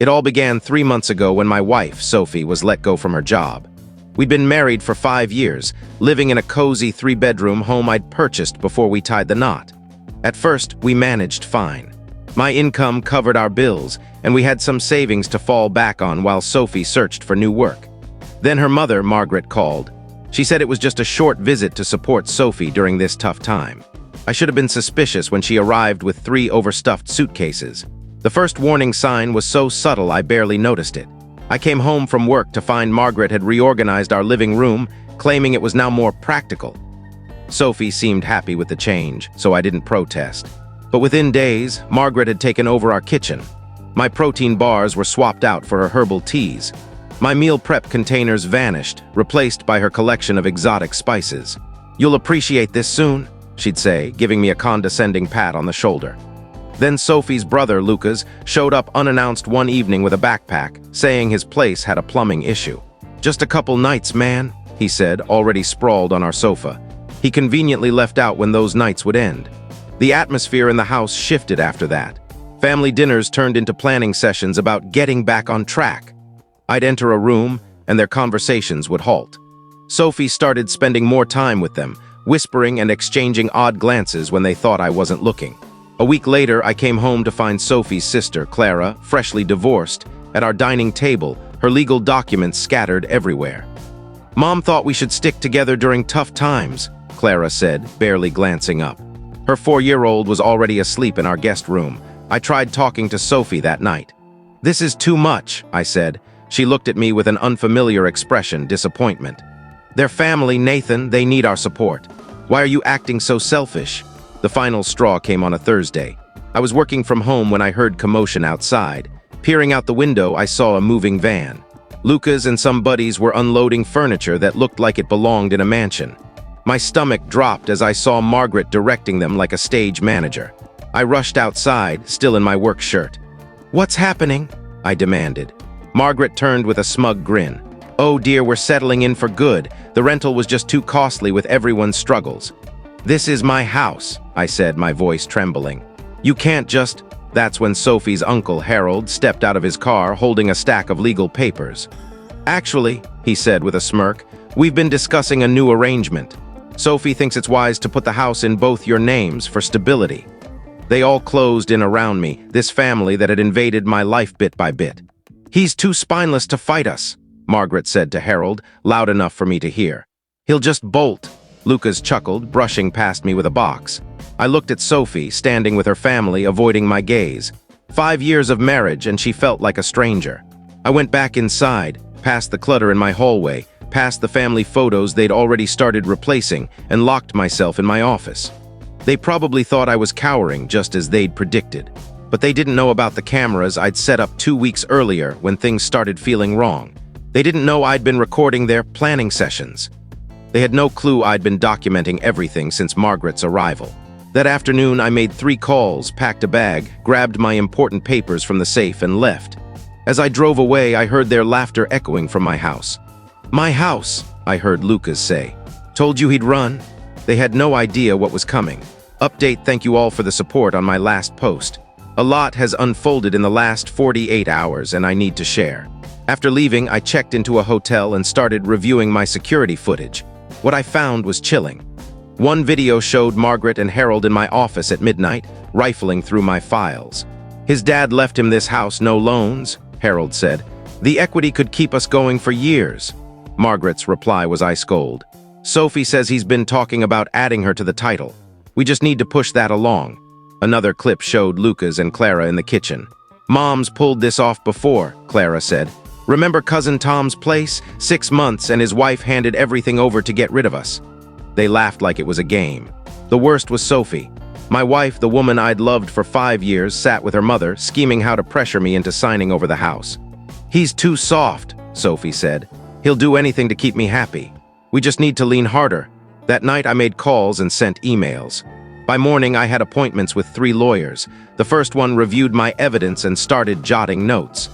It all began 3 months ago when my wife, Sophie, was let go from her job. We'd been married for 5 years, living in a cozy 3-bedroom home I'd purchased before we tied the knot. At first, we managed fine. My income covered our bills, and we had some savings to fall back on while Sophie searched for new work. Then her mother, Margaret, called. She said it was just a short visit to support Sophie during this tough time. I should have been suspicious when she arrived with 3 overstuffed suitcases. The first warning sign was so subtle I barely noticed it. I came home from work to find Margaret had reorganized our living room, claiming it was now more practical. Sophie seemed happy with the change, so I didn't protest. But within days, Margaret had taken over our kitchen. My protein bars were swapped out for her herbal teas. My meal prep containers vanished, replaced by her collection of exotic spices. "You'll appreciate this soon," she'd say, giving me a condescending pat on the shoulder. Then Sophie's brother, Lucas, showed up unannounced one evening with a backpack, saying his place had a plumbing issue. "Just a couple nights, man," he said, already sprawled on our sofa. He conveniently left out when those nights would end. The atmosphere in the house shifted after that. Family dinners turned into planning sessions about getting back on track. I'd enter a room, and their conversations would halt. Sophie started spending more time with them, whispering and exchanging odd glances when they thought I wasn't looking. A week later, I came home to find Sophie's sister, Clara, freshly divorced, at our dining table, her legal documents scattered everywhere. "Mom thought we should stick together during tough times," Clara said, barely glancing up. Her 4-year-old was already asleep in our guest room. I tried talking to Sophie that night. "This is too much," I said. She looked at me with an unfamiliar expression, disappointment. "Their family, Nathan, they need our support. Why are you acting so selfish?" The final straw came on a Thursday. I was working from home when I heard commotion outside. Peering out the window, I saw a moving van. Lucas and some buddies were unloading furniture that looked like it belonged in a mansion. My stomach dropped as I saw Margaret directing them like a stage manager. I rushed outside, still in my work shirt. "What's happening?" I demanded. Margaret turned with a smug grin. "Oh dear, we're settling in for good. The rental was just too costly with everyone's struggles." "This is my house," I said, my voice trembling. "You can't just—" That's when Sophie's uncle, Harold, stepped out of his car holding a stack of legal papers. "Actually," he said with a smirk, "we've been discussing a new arrangement. Sophie thinks it's wise to put the house in both your names for stability." They all closed in around me, this family that had invaded my life bit by bit. "He's too spineless to fight us," Margaret said to Harold, loud enough for me to hear. "He'll just bolt." Lucas chuckled, brushing past me with a box. I looked at Sophie, standing with her family, avoiding my gaze. 5 years of marriage, and she felt like a stranger. I went back inside, past the clutter in my hallway, past the family photos they'd already started replacing, and locked myself in my office. They probably thought I was cowering, just as they'd predicted. But they didn't know about the cameras I'd set up 2 weeks earlier when things started feeling wrong. They didn't know I'd been recording their planning sessions. They had no clue I'd been documenting everything since Margaret's arrival. That afternoon, I made 3 calls, packed a bag, grabbed my important papers from the safe, and left. As I drove away, I heard their laughter echoing from my house. "My house," I heard Lucas say. "Told you he'd run." They had no idea what was coming. Update: thank you all for the support on my last post. A lot has unfolded in the last 48 hours, and I need to share. After leaving, I checked into a hotel and started reviewing my security footage. What I found was chilling. One video showed Margaret and Harold in my office at midnight, rifling through my files. "His dad left him this house, no loans," Harold said. "The equity could keep us going for years." Margaret's reply was ice cold. "Sophie says he's been talking about adding her to the title. We just need to push that along." Another clip showed Lucas and Clara in the kitchen. "Mom's pulled this off before," Clara said. "Remember Cousin Tom's place? 6 months and his wife handed everything over to get rid of us." They laughed like it was a game. The worst was Sophie. My wife, the woman I'd loved for 5 years, sat with her mother, scheming how to pressure me into signing over the house. "He's too soft," Sophie said. "He'll do anything to keep me happy. We just need to lean harder." That night I made calls and sent emails. By morning I had appointments with 3 lawyers. The first one reviewed my evidence and started jotting notes.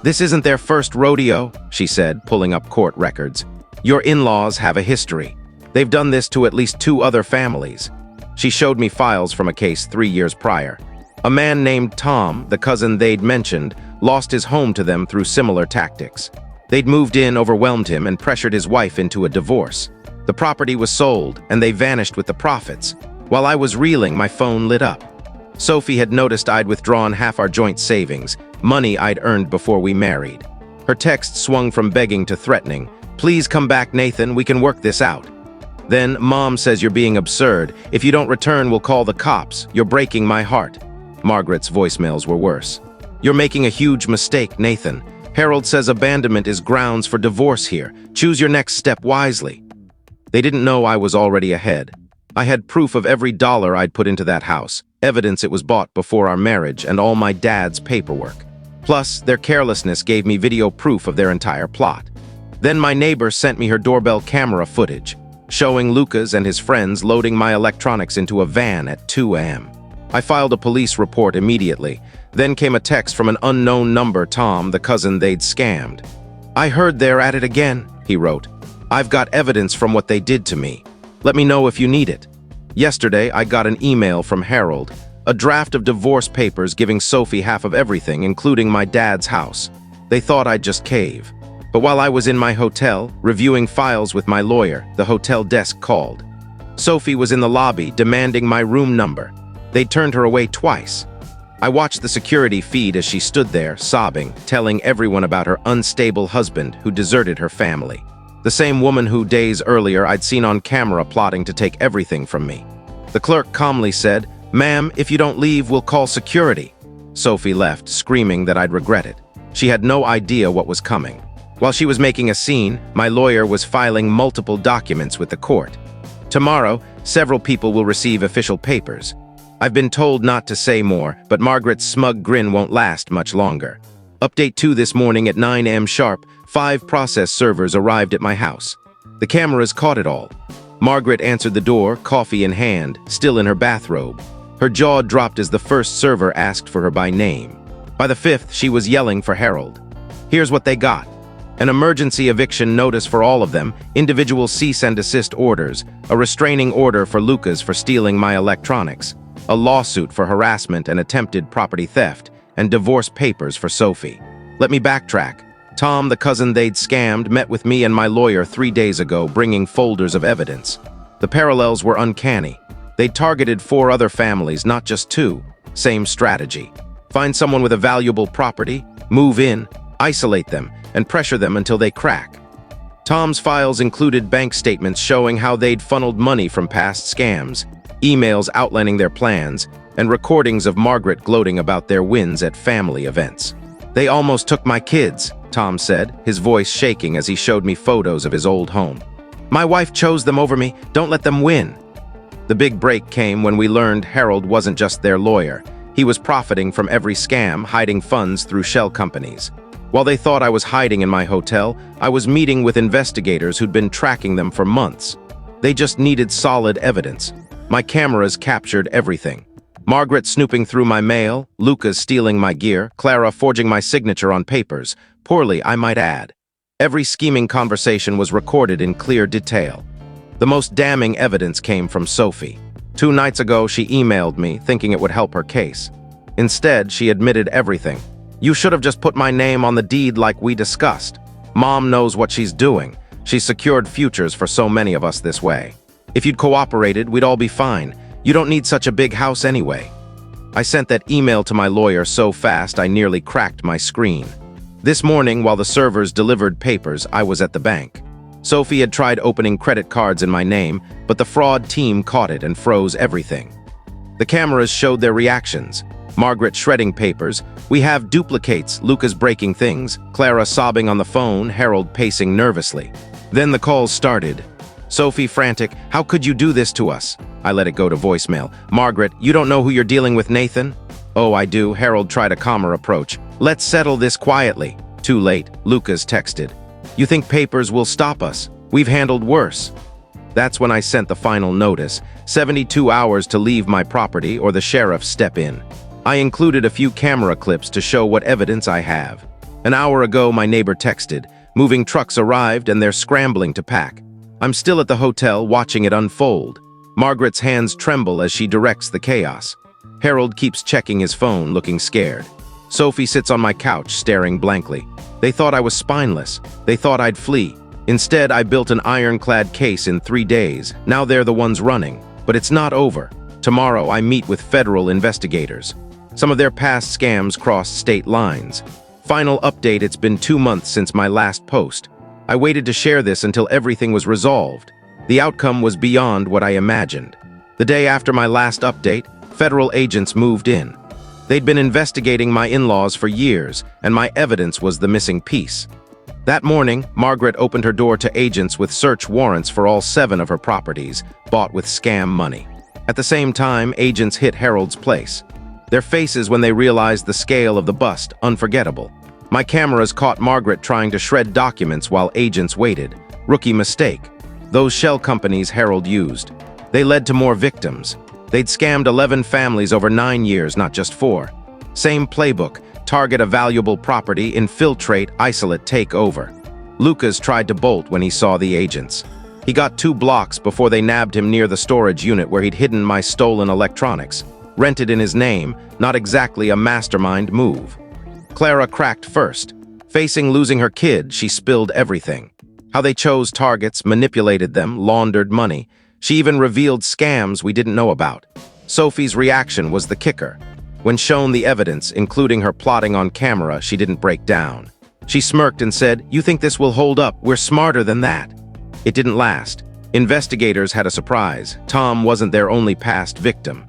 "This isn't their first rodeo," she said, pulling up court records. "Your in-laws have a history. They've done this to at least 2 other families." She showed me files from a case 3 years prior. A man named Tom, the cousin they'd mentioned, lost his home to them through similar tactics. They'd moved in, overwhelmed him, and pressured his wife into a divorce. The property was sold, and they vanished with the profits. While I was reeling, my phone lit up. Sophie had noticed I'd withdrawn half our joint savings, money I'd earned before we married. Her text swung from begging to threatening. "Please come back, Nathan, we can work this out." Then, "Mom says you're being absurd. If you don't return, we'll call the cops. You're breaking my heart." Margaret's voicemails were worse. "You're making a huge mistake, Nathan. Harold says abandonment is grounds for divorce here. Choose your next step wisely." They didn't know I was already ahead. I had proof of every dollar I'd put into that house, evidence it was bought before our marriage, and all my dad's paperwork. Plus, their carelessness gave me video proof of their entire plot. Then my neighbor sent me her doorbell camera footage, showing Lucas and his friends loading my electronics into a van at 2 a.m. I filed a police report immediately. Then came a text from an unknown number, Tom, the cousin they'd scammed. "I heard they're at it again," he wrote. "I've got evidence from what they did to me. Let me know if you need it." Yesterday, I got an email from Harold, a draft of divorce papers giving Sophie half of everything, including my dad's house. They thought I'd just cave. But while I was in my hotel, reviewing files with my lawyer, the hotel desk called. Sophie was in the lobby, demanding my room number. They'd turned her away twice. I watched the security feed as she stood there, sobbing, telling everyone about her unstable husband who deserted her family. The same woman who, days earlier, I'd seen on camera plotting to take everything from me. The clerk calmly said, "Ma'am, if you don't leave, we'll call security." Sophie left, screaming that I'd regret it. She had no idea what was coming. While she was making a scene, my lawyer was filing multiple documents with the court. Tomorrow, several people will receive official papers. I've been told not to say more, but Margaret's smug grin won't last much longer. Update 2 this morning at 9 a.m. sharp, 5 process servers arrived at my house. The cameras caught it all. Margaret answered the door, coffee in hand, still in her bathrobe. Her jaw dropped as the first server asked for her by name. By the 5th, she was yelling for Harold. Here's what they got. An emergency eviction notice for all of them, individual cease and desist orders, a restraining order for Lucas for stealing my electronics, a lawsuit for harassment and attempted property theft, and divorce papers for Sophie. Let me backtrack. Tom, the cousin they'd scammed, met with me and my lawyer 3 days ago, bringing folders of evidence. The parallels were uncanny. They targeted 4 other families, not just 2. Same strategy. Find someone with a valuable property, move in, isolate them, and pressure them until they crack. Tom's files included bank statements showing how they'd funneled money from past scams, emails outlining their plans, and recordings of Margaret gloating about their wins at family events. "They almost took my kids," Tom said, his voice shaking as he showed me photos of his old home. "My wife chose them over me. Don't let them win." The big break came when we learned Harold wasn't just their lawyer. He was profiting from every scam, hiding funds through shell companies. While they thought I was hiding in my hotel, I was meeting with investigators who'd been tracking them for months. They just needed solid evidence. My cameras captured everything. Margaret snooping through my mail, Lucas stealing my gear, Clara forging my signature on papers, poorly, I might add. Every scheming conversation was recorded in clear detail. The most damning evidence came from Sophie. 2 nights ago, she emailed me, thinking it would help her case. Instead, she admitted everything. "You should have just put my name on the deed like we discussed. Mom knows what she's doing. She's secured futures for so many of us this way. If you'd cooperated, we'd all be fine. You don't need such a big house anyway." I sent that email to my lawyer so fast I nearly cracked my screen. This morning, while the servers delivered papers, I was at the bank. Sophie had tried opening credit cards in my name, but the fraud team caught it and froze everything. The cameras showed their reactions. Margaret shredding papers. "We have duplicates," Lucas breaking things, Clara sobbing on the phone, Harold pacing nervously. Then the calls started. Sophie frantic, "How could you do this to us?" I let it go to voicemail. Margaret, "You don't know who you're dealing with, Nathan?" "Oh, I do." Harold tried a calmer approach. "Let's settle this quietly." Too late, Lucas texted. "You think papers will stop us? We've handled worse." That's when I sent the final notice, 72 hours to leave my property or the sheriff step in. I included a few camera clips to show what evidence I have. An hour ago, my neighbor texted, "Moving trucks arrived and they're scrambling to pack." I'm still at the hotel watching it unfold. Margaret's hands tremble as she directs the chaos. Harold keeps checking his phone, looking scared. Sophie sits on my couch, staring blankly. They thought I was spineless. They thought I'd flee. Instead, I built an ironclad case in 3 days. Now they're the ones running. But it's not over. Tomorrow, I meet with federal investigators. Some of their past scams crossed state lines. Final update: it's been 2 months since my last post. I waited to share this until everything was resolved. The outcome was beyond what I imagined. The day after my last update, federal agents moved in. They'd been investigating my in-laws for years, and my evidence was the missing piece. That morning, Margaret opened her door to agents with search warrants for all 7 of her properties, bought with scam money. At the same time, agents hit Harold's place. Their faces when they realized the scale of the bust, unforgettable. My cameras caught Margaret trying to shred documents while agents waited. Rookie mistake. Those shell companies Harold used. They led to more victims. They'd scammed 11 families over 9 years, not just 4. Same playbook: target a valuable property, infiltrate, isolate, take over. Lucas tried to bolt when he saw the agents. He got 2 blocks before they nabbed him near the storage unit where he'd hidden my stolen electronics. Rented in his name, not exactly a mastermind move. Clara cracked first. Facing losing her kid, she spilled everything. How they chose targets, manipulated them, laundered money. She even revealed scams we didn't know about. Sophie's reaction was the kicker. When shown the evidence, including her plotting on camera, she didn't break down. She smirked and said, "You think this will hold up? We're smarter than that." It didn't last. Investigators had a surprise. Tom wasn't their only past victim.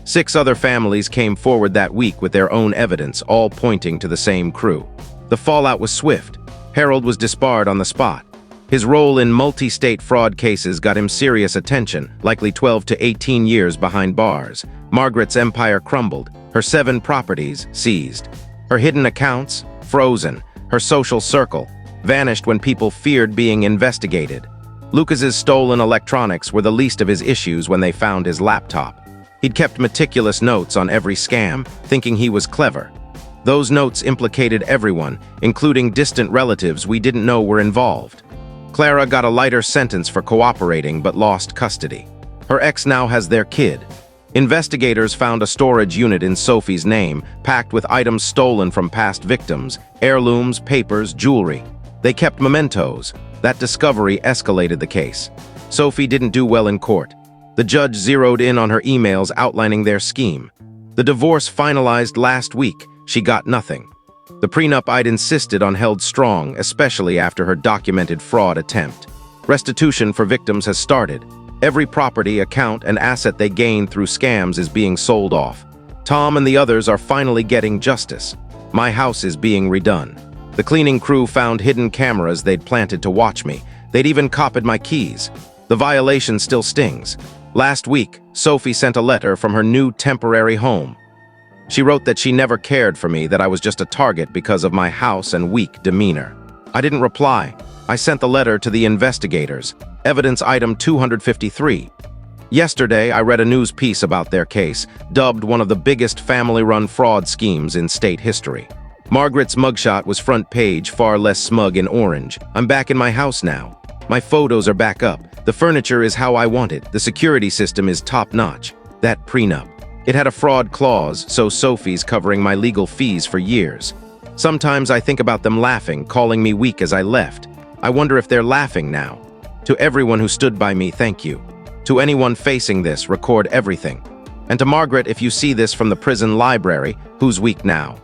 6 other families came forward that week with their own evidence, all pointing to the same crew. The fallout was swift. Harold was disbarred on the spot. His role in multi-state fraud cases got him serious attention, likely 12 to 18 years behind bars. Margaret's empire crumbled, her 7 properties seized. Her hidden accounts, frozen. Her social circle vanished when people feared being investigated. Lucas's stolen electronics were the least of his issues when they found his laptop. He'd kept meticulous notes on every scam, thinking he was clever. Those notes implicated everyone, including distant relatives we didn't know were involved. Clara got a lighter sentence for cooperating but lost custody. Her ex now has their kid. Investigators found a storage unit in Sophie's name, packed with items stolen from past victims, heirlooms, papers, jewelry. They kept mementos. That discovery escalated the case. Sophie didn't do well in court. The judge zeroed in on her emails outlining their scheme. The divorce finalized last week. She got nothing. The prenup I'd insisted on held strong, especially after her documented fraud attempt. Restitution for victims has started. Every property, account, and asset they gained through scams is being sold off. Tom and the others are finally getting justice. My house is being redone. The cleaning crew found hidden cameras they'd planted to watch me. They'd even copied my keys. The violation still stings. Last week, Sophie sent a letter from her new temporary home. She wrote that she never cared for me, that I was just a target because of my house and weak demeanor. I didn't reply. I sent the letter to the investigators. Evidence item 253. Yesterday, I read a news piece about their case, dubbed one of the biggest family-run fraud schemes in state history. Margaret's mugshot was front page, far less smug in orange. I'm back in my house now. My photos are back up. The furniture is how I want it. The security system is top-notch. That prenup. It had a fraud clause, so Sophie's covering my legal fees for years. Sometimes I think about them laughing, calling me weak as I left. I wonder if they're laughing now. To everyone who stood by me, thank you. To anyone facing this, record everything. And to Margaret, if you see this from the prison library, who's weak now?